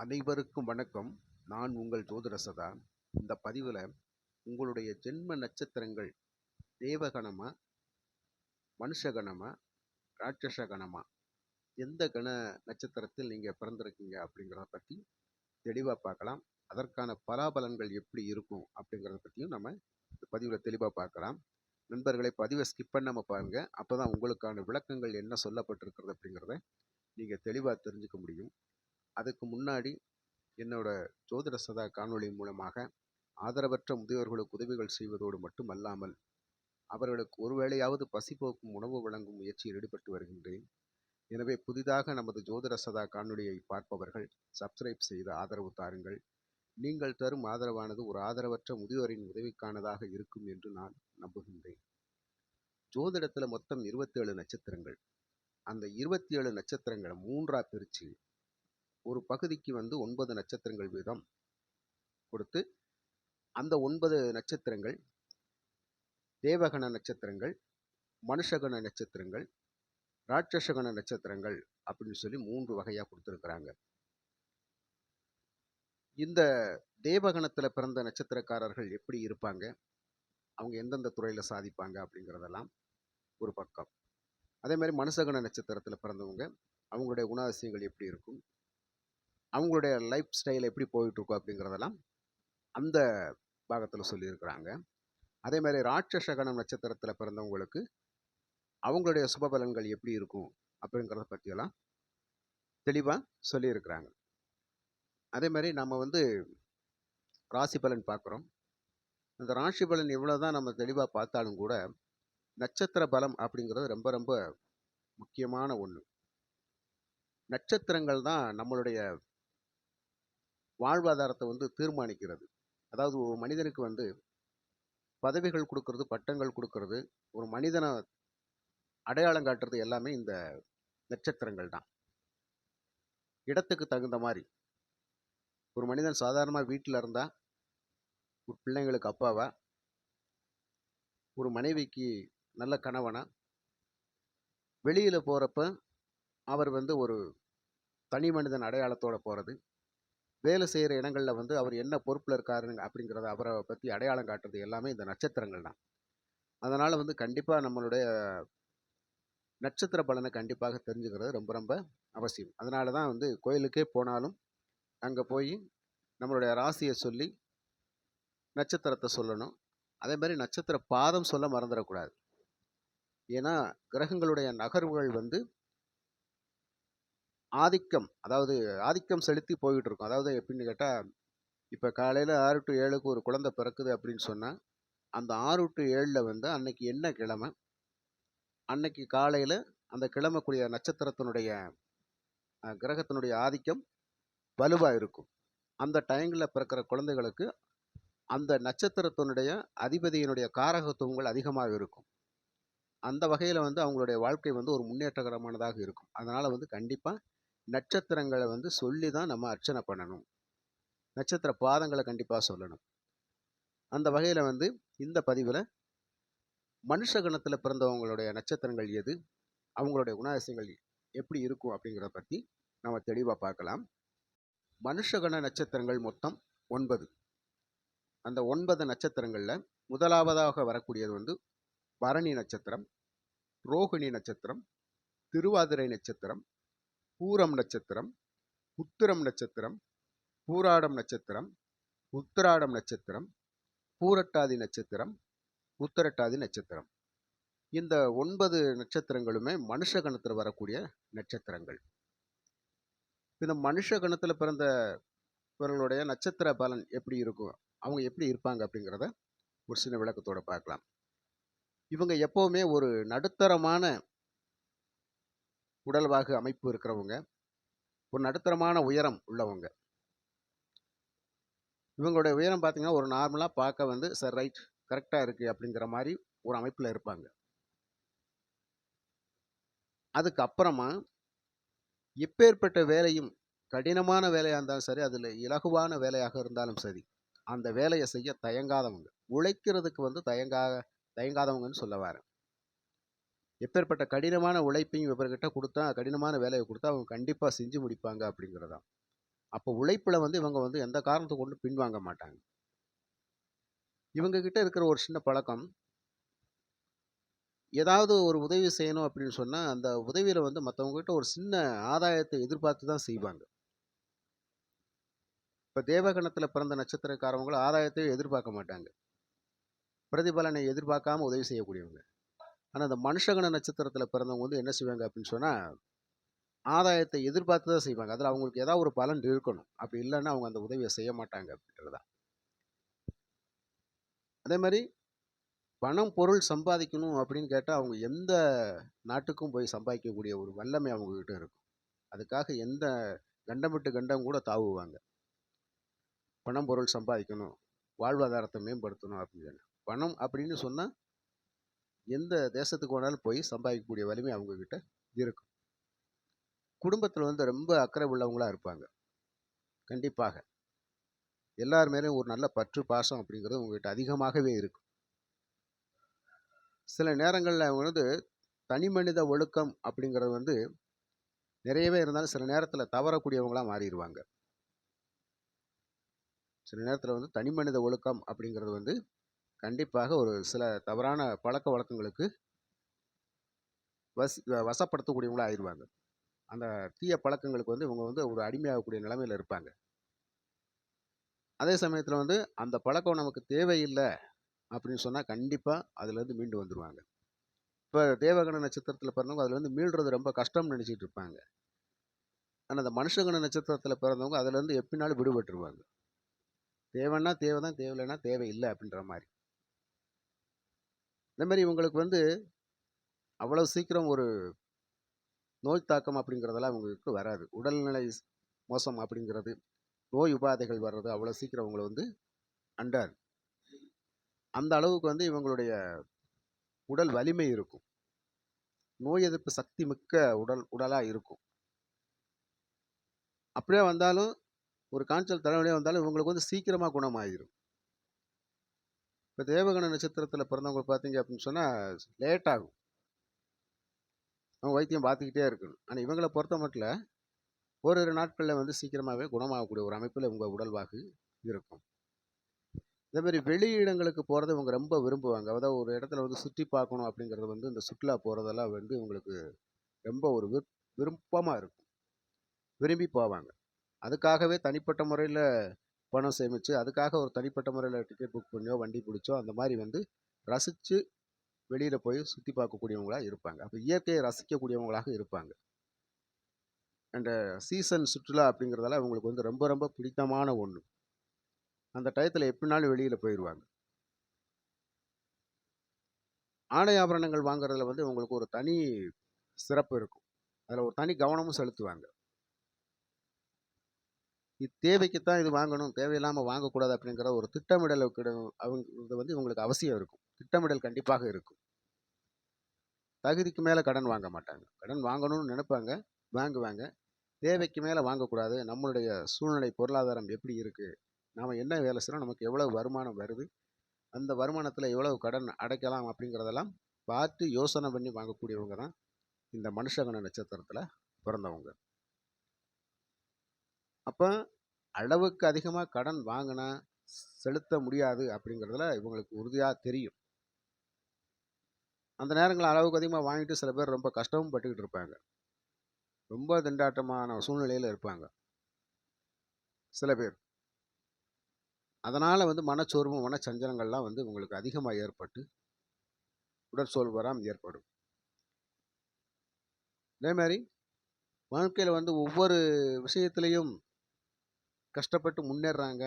அனைவருக்கும் வணக்கம். நான் உங்கள் ஜோதிட சதா. இந்த பதிவில் உங்களுடைய ஜென்ம நட்சத்திரங்கள் தேவகணமா, மனுஷகணமா, ராட்சச கணமா, எந்த கண நட்சத்திரத்தில் நீங்கள் பிறந்திருக்கீங்க அப்படிங்கிறத பற்றி தெளிவாக பார்க்கலாம். அதற்கான பலாபலன்கள் எப்படி இருக்கும் அப்படிங்கிறத பற்றியும் நம்ம இந்த பதிவில் தெளிவாக பார்க்கலாம். நண்பர்களை பதிவை ஸ்கிப் பண்ணாமல் பாருங்கள். அப்போ தான் உங்களுக்கான விளக்கங்கள் என்ன சொல்லப்பட்டிருக்கிறது அப்படிங்கிறத நீங்கள் தெளிவாக தெரிஞ்சுக்க முடியும். அதுக்கு முன்னாடி என்னோட ஜோதிட சதா காணொளி மூலமாக ஆதரவற்ற முதியோர்களுக்கு உதவிகள் செய்வதோடு மட்டுமல்லாமல் அவர்களுக்கு ஒருவேளையாவது பசி போக்கும் உணவு வழங்கும் முயற்சியில் ஈடுபட்டு வருகின்றேன். எனவே புதிதாக நமது ஜோதிட சதா காணொளியை பார்ப்பவர்கள் சப்ஸ்கிரைப் செய்து ஆதரவு தாருங்கள். நீங்கள் தரும் ஆதரவானது ஒரு ஆதரவற்ற முதியோரின் உதவிக்கானதாக இருக்கும் என்று நான் நம்புகின்றேன். ஜோதிடத்தில் மொத்தம் 27 நட்சத்திரங்கள். அந்த 27 நட்சத்திரங்களை 3ஆக பிரித்து ஒரு பகுதிக்கு 9 நட்சத்திரங்கள் வீதம் கொடுத்து அந்த 9 நட்சத்திரங்கள் தேவகண நட்சத்திரங்கள், மனுஷகண நட்சத்திரங்கள், ராட்சசகண நட்சத்திரங்கள் அப்படின்னு சொல்லி 3 வகையாக கொடுத்துருக்குறாங்க. இந்த தேவகணத்தில் பிறந்த நட்சத்திரக்காரர்கள் எப்படி இருப்பாங்க, அவங்க எந்தெந்த துறையில் சாதிப்பாங்க அப்படிங்கிறதெல்லாம் ஒரு பக்கம். அதே மாதிரி மனுஷகண நட்சத்திரத்தில் பிறந்தவங்க அவங்களுடைய குணாதிசயங்கள் எப்படி இருக்கும், அவங்களுடைய லைஃப் ஸ்டைல் எப்படி போயிட்டுருக்கும் அப்படிங்கிறதெல்லாம் அந்த பாகத்தில் சொல்லியிருக்கிறாங்க. அதே மாதிரி ராட்சசகணம் நட்சத்திரத்தில் பிறந்தவங்களுக்கு அவங்களுடைய சுபபலன்கள் எப்படி இருக்கும் அப்படிங்கிறத பற்றியெல்லாம் தெளிவாக சொல்லியிருக்கிறாங்க. அதே மாதிரி நம்ம ராசி பலன் பார்க்குறோம். அந்த ராசி பலன் எவ்வளோ தான் நம்ம தெளிவாக பார்த்தாலும் கூட நட்சத்திர பலம் அப்படிங்கிறது ரொம்ப ரொம்ப முக்கியமான ஒன்று. நட்சத்திரங்கள் தான் நம்மளுடைய வாழ்வாதாரத்தை தீர்மானிக்கிறது. அதாவது ஒரு மனிதனுக்கு பதவிகள் கொடுக்கறது, பட்டங்கள் கொடுக்கறது, ஒரு மனிதனை அடையாளம் காட்டுறது எல்லாமே இந்த நட்சத்திரங்கள் தான். இடத்துக்கு தகுந்த மாதிரி ஒரு மனிதன் சாதாரணமாக வீட்டில் இருந்தால் ஒரு பிள்ளைங்களுக்கு அப்பாவா, ஒரு மனைவிக்கு நல்ல கணவனா, வெளியில் போகிறப்ப அவர் ஒரு தனி மனிதன் அடையாளத்தோடு போகிறது, வேலை செய்கிற இடங்களில் அவர் என்ன பொறுப்பில் இருக்காருங்க அப்படிங்கிறத அவரை பற்றி அடையாளம் காட்டுறது எல்லாமே இந்த நட்சத்திரங்கள் தான். அதனால் கண்டிப்பாக நம்மளுடைய நட்சத்திர பலனை கண்டிப்பாக தெரிஞ்சுக்கிறது ரொம்ப ரொம்ப அவசியம். அதனால தான் கோயிலுக்கே போனாலும் அங்கே போய் நம்மளுடைய ராசியை சொல்லி நட்சத்திரத்தை சொல்லணும். அதே மாதிரி நட்சத்திர பாதம் சொல்ல மறந்துடக்கூடாது. ஏன்னா கிரகங்களுடைய நகர்வுகள் ஆதிக்கம் செலுத்தி போய்கிட்டு இருக்கும். அதாவது எப்படின்னு கேட்டால், இப்போ காலையில் 6 to 7க்கு ஒரு குழந்தை பிறக்குது அப்படின்னு சொன்னால் அந்த 6 to 7ல் அன்னைக்கு என்ன கிழமை, அன்னைக்கு காலையில் அந்த கிழமைக்குரிய நட்சத்திரத்தினுடைய கிரகத்தினுடைய ஆதிக்கம் வலுவாக இருக்கும். அந்த டைமில் பிறக்கிற குழந்தைகளுக்கு அந்த நட்சத்திரத்தினுடைய அதிபதியினுடைய காரகத்துவங்கள் அதிகமாக இருக்கும். அந்த வகையில் அவங்களுடைய வாழ்க்கை ஒரு முன்னேற்றகரமானதாக இருக்கும். அதனால் கண்டிப்பாக நட்சத்திரங்களை சொல்லி தான் நம்ம அர்ச்சனை பண்ணணும். நட்சத்திர பாதங்களை கண்டிப்பாக சொல்லணும். அந்த வகையில் இந்த பதிவில் மனுஷகணத்தில் பிறந்தவங்களுடைய நட்சத்திரங்கள் எது, அவங்களுடைய குணாதிசயங்கள் எப்படி இருக்கும் அப்படிங்கிறத பற்றி நம்ம தெளிவாக பார்க்கலாம். மனுஷகண நட்சத்திரங்கள் மொத்தம் 9. அந்த 9 நட்சத்திரங்களில் முதலாவதாக வரக்கூடியது பரணி நட்சத்திரம், ரோகிணி நட்சத்திரம், திருவாதிரை நட்சத்திரம், பூரம் நட்சத்திரம், உத்திரம் நட்சத்திரம், பூராடம் நட்சத்திரம், உத்திராடம் நட்சத்திரம், பூரட்டாதி நட்சத்திரம், உத்திரட்டாதி நட்சத்திரம். இந்த 9 நட்சத்திரங்களுமே மனுஷகணத்தில் வரக்கூடிய நட்சத்திரங்கள். இந்த மனுஷகணத்தில் பிறந்தவர்களுடைய நட்சத்திர பலன் எப்படி இருக்கும், அவங்க எப்படி இருப்பாங்க அப்படிங்கிறத ஒரு சின்ன விளக்கத்தோடு பார்க்கலாம். இவங்க எப்போவுமே ஒரு நடுத்தரமான உடல்வாகு அமைப்பு இருக்கிறவங்க, ஒரு நடுத்தரமான உயரம் உள்ளவங்க. இவங்களுடைய உயரம் பார்த்தீங்கன்னா ஒரு நார்மலாக பார்க்க சரி ரைட் கரெக்டாக இருக்குது அப்படிங்கிற மாதிரி ஒரு அமைப்பில் இருப்பாங்க. அதுக்கப்புறமா எப்பேற்பட்ட வேலையும், கடினமான வேலையாக இருந்தாலும் சரி, அதில் இலகுவான வேலையாக இருந்தாலும் சரி, அந்த வேலையை செய்ய தயங்காதவங்க, உழைக்கிறதுக்கு தயங்காதவங்கன்னு சொல்ல வரேன். எப்பேற்பட்ட கடினமான உழைப்பையும் இவர்கிட்ட கொடுத்தா, கடினமான வேலையை கொடுத்தா அவங்க கண்டிப்பாக செஞ்சு முடிப்பாங்க அப்படிங்கிறதான். அப்போ உழைப்புல வந்து இவங்க வந்து எந்த காரணத்தை கொண்டு பின்வாங்க மாட்டாங்க. இவங்க கிட்ட இருக்கிற ஒரு சின்ன பழக்கம், ஏதாவது ஒரு உதவி செய்யணும் அப்படின்னு சொன்னா, அந்த உதவியில வந்து மத்தவங்க கிட்ட ஒரு சின்ன ஆதாயத்தை எதிர்பார்த்து தான் செய்வாங்க. இப்ப தேவகணத்துல பிறந்த நட்சத்திரக்காரவங்களும் ஆதாயத்தையும் எதிர்பார்க்க மாட்டாங்க. பிரதிபலனை எதிர்பார்க்காம உதவி செய்யக்கூடியவங்க. ஆனா, இந்த மனுஷகண நட்சத்திரத்துல பிறந்தவங்க வந்து என்ன செய்வாங்க அப்படின்னு சொன்னா, ஆதாயத்தை எதிர்பார்த்து தான் செய்வாங்க. அதுல அவங்களுக்கு ஏதாவது ஒரு பலன் இருக்கணும். அப்படி இல்லன்னா அவங்க அந்த உதவிய செய்ய மாட்டாங்க அப்படின்றது தான். அதே மாரி பணம், பொருள் சம்பாதிக்கணும் அப்படின்னு கேட்டா, அவங்க எந்த நாட்டுக்கும் போய் சம்பாதிக்கக்கூடிய ஒரு வல்லமை அவங்க கிட்ட இருக்கும். அதுக்காக எந்த கண்டம் விட்டு கண்டம் கூட தாவுவாங்க. பணம், பொருள் சம்பாதிக்கணும், வாழ்வாதாரத்த மேம்படுத்தணும் அப்படின்னு. பணம் அப்படின்னு சொன்னா, எந்த தேசத்துக்கு வேணாலும் போய் சம்பாதிக்கக்கூடிய வலிமை அவங்க கிட்ட இருக்கும். குடும்பத்துல வந்து ரொம்ப அக்கறை உள்ளவங்களா இருப்பாங்க. கண்டிப்பாக. எல்லார் மேலயும் ஒரு நல்ல பற்று, பாசம் அப்படிங்கிறது உங்ககிட்ட அதிகமாகவே இருக்கும். சில நேரங்கள்ல அவங்க வந்து தனி மனித ஒழுக்கம் அப்படிங்கிறது வந்து நிறையவே இருந்தாலும், சில நேரத்துல தவறக்கூடியவங்களா மாறிருவாங்க. சில நேரத்துல வந்து தனி மனித ஒழுக்கம் அப்படிங்கிறது வந்து கண்டிப்பாக ஒரு சில தவறான பழக்கவழக்கங்களுக்கு வசப்படுத்தக்கூடியவங்களா ஆயிருவாங்க. அந்த தீய பழக்கங்களுக்கு வந்து இவங்க வந்து ஒரு அடிமையாகக்கூடிய நிலைமையில இருப்பாங்க. அதே சமயத்துல வந்து அந்த பழக்கம் நமக்கு தேவையில்ல அப்படின்னு சொன்னா, கண்டிப்பா அதுலேருந்து மீண்டு வந்துருவாங்க. இப்ப தேவகண நட்சத்திரத்துல பிறந்தவங்க அதுலேருந்து மீள்றது ரொம்ப கஷ்டம்னு நினைச்சிட்டு இருப்பாங்க. ஆனா, அந்த மனுஷகண நட்சத்திரத்துல பிறந்தவங்க அதுலேருந்து எப்படினாலும் விடுபட்டுருவாங்க. தேவைன்னா தேவை தான், தேவையில்லைன்னா தேவையில்ல அப்படின்ற மாரி. அதே மாரி இவங்களுக்கு வந்து அவ்வளவு சீக்கிரம் ஒரு நோய் தாக்கம் அப்படிங்கிறதெல்லாம் அவங்களுக்கு வராது. உடல்நிலை மோசம் அப்படிங்கிறது, நோய் உபாதைகள் வர்றது அவ்வளோ சீக்கிரம் அவங்கள வந்து அண்டாது. அந்த அளவுக்கு வந்து இவங்களுடைய உடல் வலிமை இருக்கும். நோய் எதிர்ப்பு சக்தி மிக்க உடலா இருக்கும். அப்படியே வந்தாலும் ஒரு காய்ச்சல் தலைவலியே வந்தாலும் இவங்களுக்கு வந்து சீக்கிரமா குணமாயிரும். இப்ப தேவகண நட்சத்திரத்துல பிறந்தவங்க பார்த்தீங்க அப்படின்னு சொன்னா, லேட் ஆகும். அவங்க வைத்தியம் பார்த்துக்கிட்டே இருக்கணும். ஆனா இவங்கள பொறுத்த மட்டும் ஓரிரு நாட்கள்ல வந்து சீக்கிரமாவே குணமாகக்கூடிய ஒரு அமைப்புல உங்க உடல்வாகு இருக்கும். அதே மாரி வெளி இடங்களுக்கு போறத இவங்க ரொம்ப விரும்புவாங்க. அதாவது ஒரு இடத்துல வந்து சுற்றி பார்க்கணும் அப்படிங்கிறது வந்து இந்த சுற்றுலா போறதெல்லாம் வந்து இவங்களுக்கு ரொம்ப ஒரு விருப்பமா இருக்கும். விரும்பி போவாங்க. அதுக்காகவே தனிப்பட்ட முறையில பணம் சேமிச்சு, அதுக்காக ஒரு தனிப்பட்ட முறையில டிக்கெட் புக் பண்ணியோ, வண்டி பிடிச்சோ அந்த மாரி வந்து ரசிச்சு வெளியில போய் சுத்தி பார்க்கக்கூடியவங்களா இருப்பாங்க. அப்ப இயற்கையை ரசிக்கக்கூடியவங்களாக இருப்பாங்க. அந்த சீசன் சுற்றுலா அப்படிங்கிறதெல்லாம் இவங்களுக்கு வந்து ரொம்ப ரொம்ப பிடித்தமான ஒண்ணு. அந்த டயத்துல எப்படினாலும் வெளியில போயிருவாங்க. ஆடை ஆபரணங்கள் வாங்குறதுல வந்து உங்களுக்கு ஒரு தனி சிறப்பு இருக்கும். அதுல ஒரு தனி கவனமும் செலுத்துவாங்க. தேவைக்கு தான் இது வாங்கணும், தேவையில்லாம வாங்கக்கூடாது அப்படிங்கிற ஒரு திட்டமிடலுக்கு அவங்க இது வந்து இவங்களுக்கு அவசியம் இருக்கும். திட்டமிடல் கண்டிப்பாக இருக்கும். தகுதிக்கு மேல கடன் வாங்க மாட்டாங்க. கடன் வாங்கணும்னு நினைப்பாங்க, வாங்குவாங்க. தேவைக்கு மேல வாங்கக்கூடாது. நம்மளுடைய சூழ்நிலை, பொருளாதாரம் எப்படி இருக்கு? நாம என்ன வேலை செய்றோம்? நமக்கு எவ்வளவு வருமானம் வருது? அந்த வருமானத்துல எவ்வளவு கடன் அடைக்கலாம் அப்படிங்கிறதெல்லாம் பார்த்து யோசனை பண்ணி வாங்கக்கூடியவங்க தான் இந்த மனுஷகன நட்சத்திரத்துல பிறந்தவங்க. அப்ப அளவுக்கு அதிகமா கடன் வாங்குனா செலுத்த முடியாது அப்படிங்கிறதுல இவங்களுக்கு உறுதியா தெரியும். அந்த நேரங்கள்ல அளவுக்கு அதிகமா வாங்கிட்டு சில பேர் ரொம்ப கஷ்டமும் பட்டுக்கிட்டு இருப்பாங்க. ரொம்ப திண்டாட்டமான சூழ்நிலையில இருப்பாங்க சில பேர். அதனால வந்து மனச்சோர்வும், மனச்சஞ்சலங்கள்லாம் வந்து உங்களுக்கு அதிகமா ஏற்பட்டு, உடற்சோர்வு வராம ஏற்படும். அதே மாரி வாழ்க்கையில வந்து ஒவ்வொரு விஷயத்திலயும் கஷ்டப்பட்டு முன்னேறுறாங்க.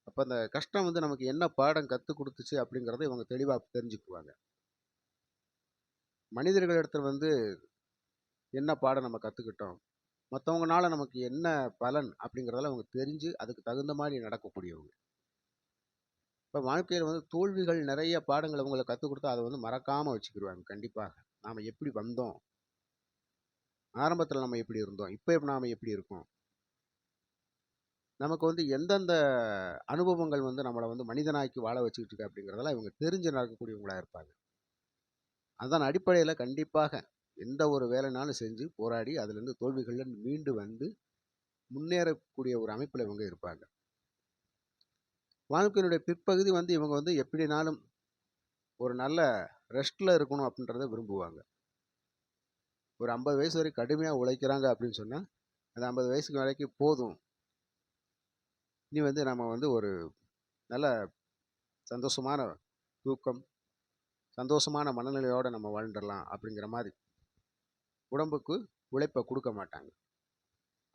அப்ப அந்த கஷ்டம் வந்து நமக்கு என்ன பாடம் கத்துக் குடுத்துச்சு அப்படிங்கிறத இவங்க தெளிவா தெரிஞ்சுக்குவாங்க. மனிதர்களிடத்துல வந்து என்ன பாடம் நம்ம கத்துக்கிட்டோம்? மத்தவங்கனால நமக்கு என்ன பலன் அப்படிங்கிறதெல்லாம் அவங்க தெரிஞ்சு, அதுக்கு தகுந்த மாரி நடக்கக்கூடியவங்க. இப்ப வாழ்க்கையில வந்து தோல்விகள் நெறைய பாடங்கள் அவங்களுக்கு கத்துக் குடுத்தா, அத வந்து மறக்காம வச்சுக்கிருவாங்க கண்டிப்பாக. நாம எப்படி வந்தோம்? ஆரம்பத்துல நம்ம எப்படி இருந்தோம்? இப்ப நாம எப்படி இருக்கோம்? நமக்கு வந்து எந்தெந்த அனுபவங்கள் வந்து நம்மள வந்து மனிதனாக்கி வாழ வச்சுக்கிட்டு இருக்கு அப்படிங்கிறதெல்லாம் இவங்க தெரிஞ்சு நடக்கக்கூடியவங்களா இருப்பாங்க. அதன் அடிப்படையில கண்டிப்பாக எந்த ஒரு வேலைனாலும் செஞ்சு போராடி, அதிலிருந்து தோல்விகள்ல மீண்டு வந்து முன்னேறக்கூடிய ஒரு அமைப்பில் இவங்க இருப்பாங்க. வாழ்க்கையினுடைய பிற்பகுதி வந்து இவங்க வந்து எப்படினாலும் ஒரு நல்ல ரெஸ்ட்டில் இருக்கணும் அப்படின்றத விரும்புவாங்க. ஒரு 50 வயசு வரை கடுமையாக உழைக்கிறாங்க அப்படின்னு சொன்னால் அந்த 50 வயசுக்கு வரைக்கும் போதும், இனி வந்து நம்ம வந்து ஒரு நல்ல சந்தோஷமான தூக்கம், சந்தோஷமான மனநிலையோடு நம்ம வாழ்ந்துடலாம் அப்படிங்கிற மாதிரி உடம்புக்கு உழைப்பை கொடுக்க மாட்டாங்க.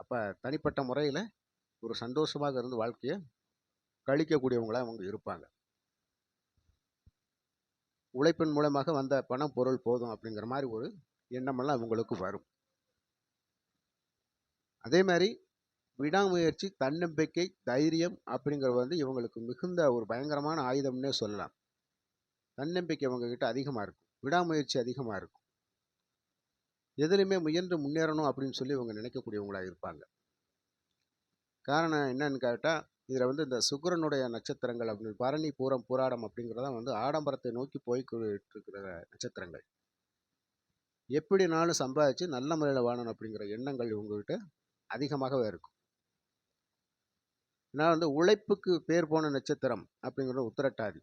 அப்போ தனிப்பட்ட முறையில் ஒரு சந்தோஷமாக இருந்து வாழ்க்கையை கழிக்கக்கூடியவங்களாக அவங்க இருப்பாங்க. உழைப்பின் மூலமாக வந்த பணம் பொருள் போதும் அப்படிங்கிற மாதிரி ஒரு எண்ணமெல்லாம் அவங்களுக்கு வரும். அதே மாதிரி விடாமுயற்சி, தன்னம்பிக்கை, தைரியம் அப்படிங்கிறது வந்து இவங்களுக்கு மிகுந்த ஒரு பயங்கரமான ஆயுதம்னே சொல்லலாம். தன்னம்பிக்கை இவங்ககிட்ட அதிகமாக இருக்கும், விடாமுயற்சி அதிகமாக இருக்கும். எதிலுமே முயன்று முன்னேறணும் அப்படின்னு சொல்லி இவங்க நினைக்கக்கூடியவங்களாக இருப்பாங்க. காரணம் என்னன்னு கேட்டால், இதில் வந்து இந்த சுக்கிரனுடைய நட்சத்திரங்கள் அப்படின்னு பரணி, பூரம், பூராடம் அப்படிங்கிறதான் வந்து ஆடம்பரத்தை நோக்கி போய்கிட்டு இருக்கிற நட்சத்திரங்கள். எப்படினாலும் சம்பாதிச்சு நல்ல முறையில் வாழணும் அப்படிங்கிற எண்ணங்கள் இவங்ககிட்ட அதிகமாகவே இருக்கும். ஏன்னா வந்து உழைப்புக்கு பேர் போன நட்சத்திரம் அப்படிங்கிறது உத்திரட்டாதி.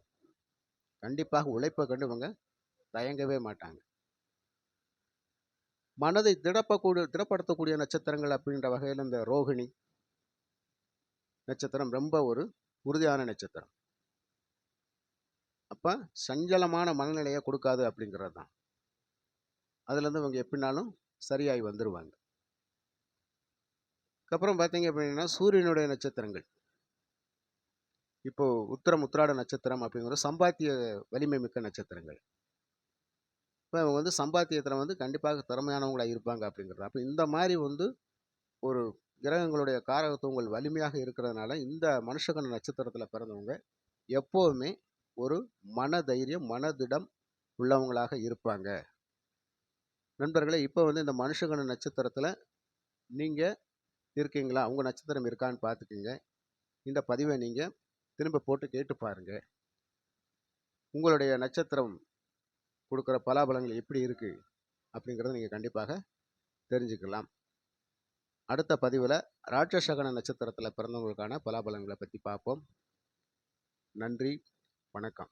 கண்டிப்பாக உழைப்பை கண்டு இவங்க தயங்கவே மாட்டாங்க. மனதை திடப்படுத்தக்கூடிய நட்சத்திரங்கள் அப்படின்ற வகையில் இந்த ரோகிணி நட்சத்திரம் ரொம்ப ஒரு உறுதியான நட்சத்திரம். அப்போ சஞ்சலமான மனநிலையை கொடுக்காது அப்படிங்கிறது தான். அதுலேருந்து இவங்க எப்படினாலும் சரியாகி வந்துடுவாங்க. அதுக்கப்புறம் பார்த்தீங்க அப்படின்னா சூரியனுடைய நட்சத்திரங்கள். இப்போ உத்திரம், உத்திராட நட்சத்திரம் அப்படிங்கிற சம்பாத்திய வலிமை மிக்க நட்சத்திரங்கள். இப்போ அவங்க வந்து சம்பாத்தியத்தில் வந்து கண்டிப்பாக திறமையானவங்களாக இருப்பாங்க அப்படிங்கிறது. அப்போ இந்த மாதிரி வந்து ஒரு கிரகங்களுடைய காரகத்துவங்கள் வலிமையாக இருக்கிறதுனால இந்த மனுஷகன நட்சத்திரத்தில் பிறந்தவங்க எப்போவுமே ஒரு மனதைரியம், மனதிடம் உள்ளவங்களாக இருப்பாங்க. நண்பர்களே, இப்போ வந்து இந்த மனுஷகன நட்சத்திரத்தில் நீங்கள் இருக்கீங்களா, உங்கள் நட்சத்திரம் இருக்கான்னு பார்த்துக்குங்க. இந்த பதிவை நீங்கள் திரும்ப போட்டு கேட்டு பாருங்கள். உங்களுடைய நட்சத்திரம் கொடுக்குற பலாபலங்கள் எப்படி இருக்குது அப்படிங்கிறத நீங்கள் கண்டிப்பாக தெரிஞ்சுக்கலாம். அடுத்த பதிவில் ராட்சசகன நட்சத்திரத்தில் பிறந்தவங்களுக்கான பலாபலங்களை பற்றி பார்ப்போம். நன்றி, வணக்கம்.